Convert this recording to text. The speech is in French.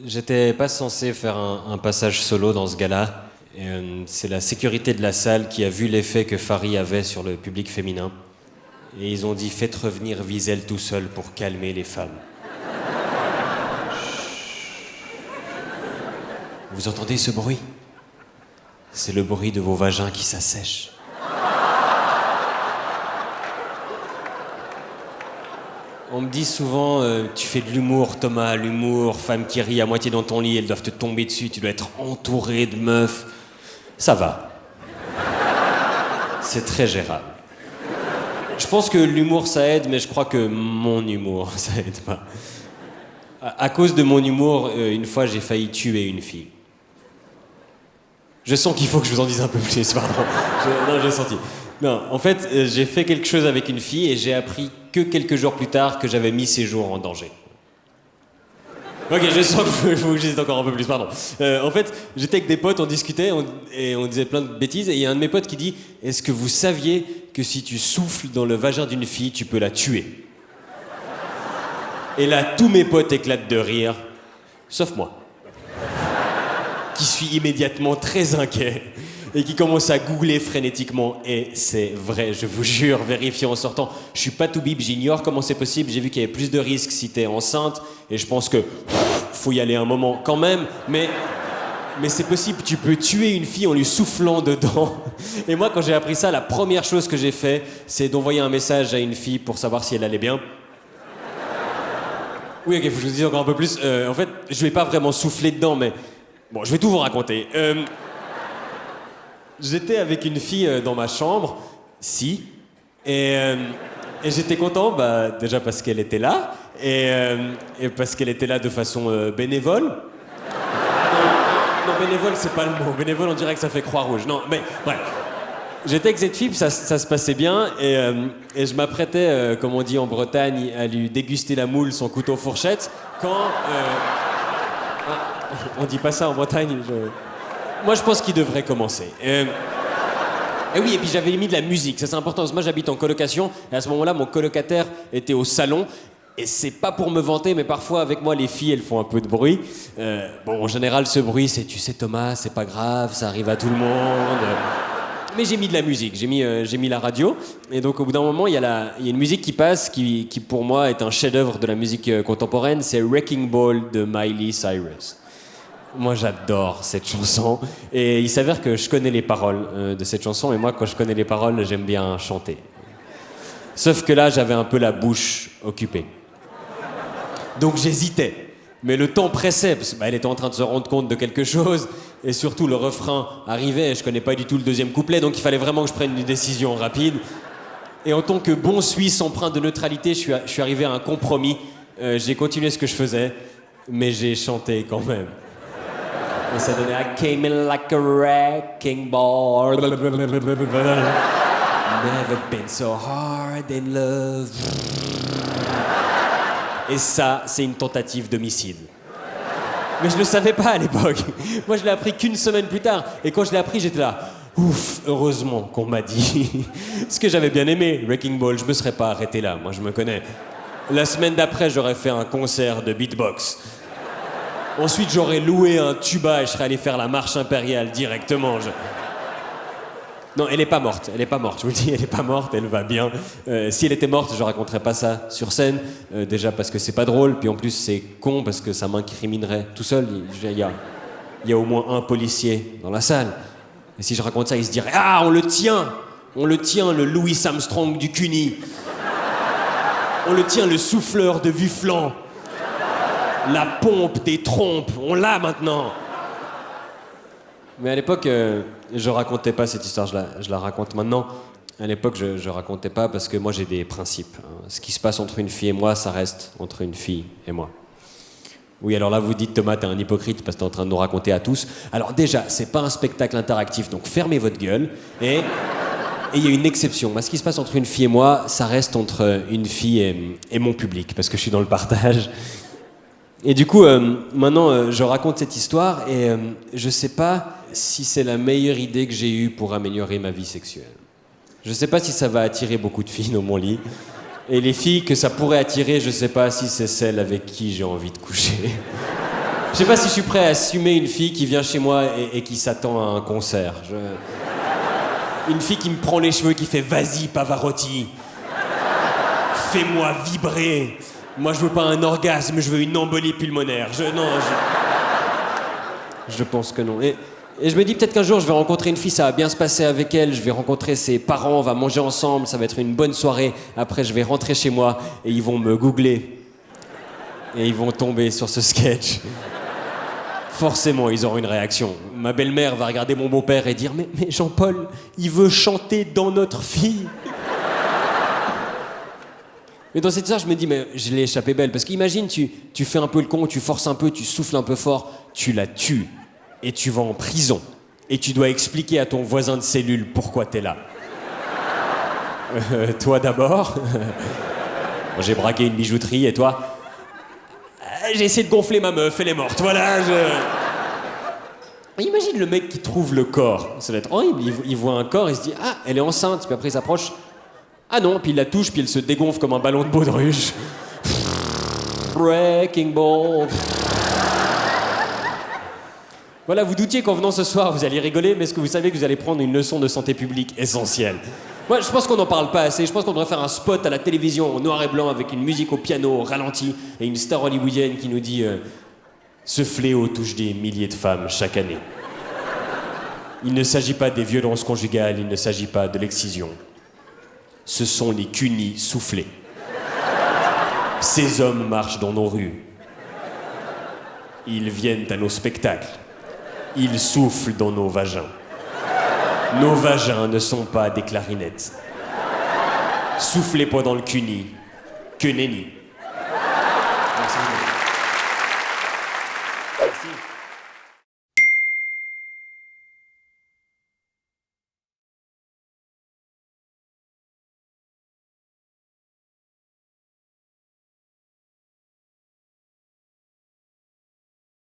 J'étais pas censé faire un passage solo dans ce gala. Et, c'est la sécurité de la salle qui a vu l'effet que Farid avait sur le public féminin. Et ils ont dit faites revenir Wiesel tout seul pour calmer les femmes. Vous entendez ce bruit? C'est le bruit de vos vagins qui s'assèchent. On me dit souvent, tu fais de l'humour, Thomas, l'humour, femme qui rit à moitié dans ton lit, elles doivent te tomber dessus, tu dois être entouré de meufs. Ça va. C'est très gérable. Je pense que l'humour, ça aide, mais je crois que mon humour, ça aide pas. À cause de mon humour, une fois, j'ai failli tuer une fille. Je sens qu'il faut que je vous en dise un peu plus, pardon. Non, j'ai senti. Non, en fait, j'ai fait quelque chose avec une fille et j'ai appris que quelques jours plus tard que j'avais mis ses jours en danger. Ok, je sens qu'il faut que je dise encore un peu plus, pardon. En fait, j'étais avec des potes, on discutait et on disait plein de bêtises et il y a un de mes potes qui dit « Est-ce que vous saviez que si tu souffles dans le vagin d'une fille, tu peux la tuer ?» Et là, tous mes potes éclatent de rire, sauf moi, qui suis immédiatement très inquiet et qui commence à googler frénétiquement. Et c'est vrai, je vous jure, vérifiez en sortant. Je suis pas tout bip, j'ignore comment c'est possible. J'ai vu qu'il y avait plus de risques si t'es enceinte. Et je pense que faut y aller un moment quand même. Mais c'est possible, tu peux tuer une fille en lui soufflant dedans. Et moi, quand j'ai appris ça, la première chose que j'ai fait, c'est d'envoyer un message à une fille pour savoir si elle allait bien. Oui, ok, faut que je vous dise encore un peu plus. En fait, je vais pas vraiment souffler dedans, mais... Bon, je vais tout vous raconter. J'étais avec une fille dans ma chambre, et j'étais content, déjà parce qu'elle était là, et parce qu'elle était là de façon bénévole. Non, bénévole, c'est pas le mot. Bénévole, on dirait que ça fait Croix-Rouge. Non, mais bref. J'étais avec cette fille, puis ça se passait bien, et je m'apprêtais, comme on dit en Bretagne, à lui déguster la moule son couteau fourchette, quand... on dit pas ça en Bretagne. Moi, je pense qu'il devrait commencer. Et oui, et puis j'avais mis de la musique, ça c'est important, parce que moi j'habite en colocation, et à ce moment-là, mon colocataire était au salon, et c'est pas pour me vanter, mais parfois avec moi, les filles, elles font un peu de bruit. Bon, en général, ce bruit, c'est, tu sais Thomas, c'est pas grave, ça arrive à tout le monde. Mais j'ai mis de la musique, j'ai mis la radio, et donc au bout d'un moment, il y a une musique qui passe, qui pour moi est un chef-d'œuvre de la musique contemporaine, c'est Wrecking Ball de Miley Cyrus. Moi, j'adore cette chanson. Et il s'avère que je connais les paroles de cette chanson. Et moi, quand je connais les paroles, j'aime bien chanter. Sauf que là, j'avais un peu la bouche occupée. Donc j'hésitais. Mais le temps pressait, parce qu'elle était en train de se rendre compte de quelque chose. Et surtout, le refrain arrivait. Et je connais pas du tout le deuxième couplet. Donc il fallait vraiment que je prenne une décision rapide. Et en tant que bon Suisse empreint de neutralité, je suis arrivé à un compromis. J'ai continué ce que je faisais. Mais j'ai chanté quand même. Et ça donnait I came in like a wrecking ball. Never been so hard in love. Et ça, c'est une tentative d'homicide. Mais je ne le savais pas à l'époque. Moi, je l'ai appris qu'une semaine plus tard. Et quand je l'ai appris, j'étais là. Ouf, heureusement qu'on m'a dit. Ce que j'avais bien aimé, Wrecking Ball, je me serais pas arrêté là. Moi, je me connais. La semaine d'après, j'aurais fait un concert de beatbox. Ensuite, j'aurais loué un tuba et je serais allé faire la marche impériale directement. Non, elle est pas morte, je vous le dis, elle est pas morte, elle va bien. Si elle était morte, je raconterais pas ça sur scène, déjà parce que c'est pas drôle, puis en plus c'est con parce que ça m'incriminerait tout seul. Il y a au moins un policier dans la salle. Et si je raconte ça, il se dirait « Ah, on le tient, le Louis Armstrong du CUNY. On le tient, le souffleur de Vuflan. La pompe des trompes, on l'a maintenant. » Mais à l'époque, je racontais pas cette histoire, je la raconte maintenant. À l'époque, je racontais pas parce que moi j'ai des principes. Ce qui se passe entre une fille et moi, ça reste entre une fille et moi. Oui, alors là vous dites Thomas, t'es un hypocrite parce que t'es en train de nous raconter à tous. Alors déjà, c'est pas un spectacle interactif, donc fermez votre gueule. Et il y a une exception. Moi, ce qui se passe entre une fille et moi, ça reste entre une fille et mon public, parce que je suis dans le partage. Et du coup, maintenant, je raconte cette histoire et je sais pas si c'est la meilleure idée que j'ai eue pour améliorer ma vie sexuelle. Je sais pas si ça va attirer beaucoup de filles dans mon lit. Et les filles que ça pourrait attirer, je sais pas si c'est celles avec qui j'ai envie de coucher. Je sais pas si je suis prêt à assumer une fille qui vient chez moi et qui s'attend à un concert. Une fille qui me prend les cheveux, qui fait « Vas-y, Pavarotti, fais-moi vibrer. Moi, je veux pas un orgasme, je veux une embolie pulmonaire. » Je pense que non. Et je me dis peut-être qu'un jour, je vais rencontrer une fille, ça va bien se passer avec elle, je vais rencontrer ses parents, on va manger ensemble, ça va être une bonne soirée. Après, je vais rentrer chez moi et ils vont me googler. Et ils vont tomber sur ce sketch. Forcément, ils auront une réaction. Ma belle-mère va regarder mon beau-père et dire « Mais Jean-Paul, il veut chanter dans notre fille !» Mais dans cette histoire, je me dis « Mais je l'ai échappé belle. » Parce qu'imagine, tu fais un peu le con, tu forces un peu, tu souffles un peu fort, tu la tues. Et tu vas en prison. Et tu dois expliquer à ton voisin de cellule pourquoi t'es là. Toi d'abord. J'ai braqué une bijouterie, et toi ? J'ai essayé de gonfler ma meuf, elle est morte, voilà, Imagine le mec qui trouve le corps. Ça doit être horrible, il voit un corps, il se dit « Ah, elle est enceinte », puis après il s'approche. Ah non, puis il la touche, puis elle se dégonfle comme un ballon de baudruche. Breaking Ball. Voilà, vous doutiez qu'en venant ce soir, vous alliez rigoler, mais est-ce que vous savez que vous allez prendre une leçon de santé publique essentielle ? Moi, je pense qu'on n'en parle pas assez. Je pense qu'on devrait faire un spot à la télévision en noir et blanc avec une musique au piano, au ralenti, et une star hollywoodienne qui nous dit ce fléau touche des milliers de femmes chaque année. Il ne s'agit pas des violences conjugales, il ne s'agit pas de l'excision. Ce sont les cunis soufflés. Ces hommes marchent dans nos rues. Ils viennent à nos spectacles. Ils soufflent dans nos vagins. Nos vagins ne sont pas des clarinettes. Soufflez pas dans le cuni. Que nenni.